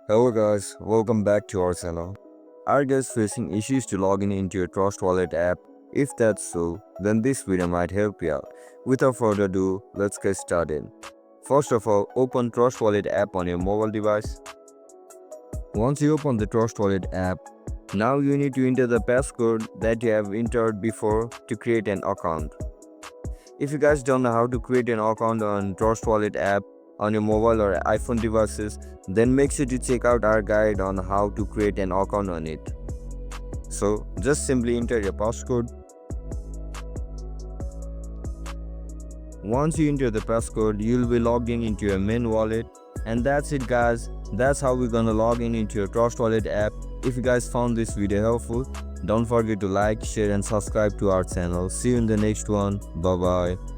Hello guys, welcome back to our channel. Are you guys facing issues to log in into your Trust Wallet app? If that's so, then this video might help you out. Without further ado, let's get started. First of all, open Trust Wallet app on your mobile device. Once you open the Trust Wallet app, now you need to enter the passcode that you have entered before to create an account. If you guys don't know how to create an account on Trust Wallet app on your mobile or iPhone devices, then make sure to check out our guide on how to create an account on it. So just simply enter your passcode. Once you enter the passcode, you'll be logged in into your main wallet. And that's it guys. That's how we're gonna log in into your Trust Wallet app. If you guys found this video helpful, don't forget to like, share and subscribe to our channel. See you in the next one. Bye bye.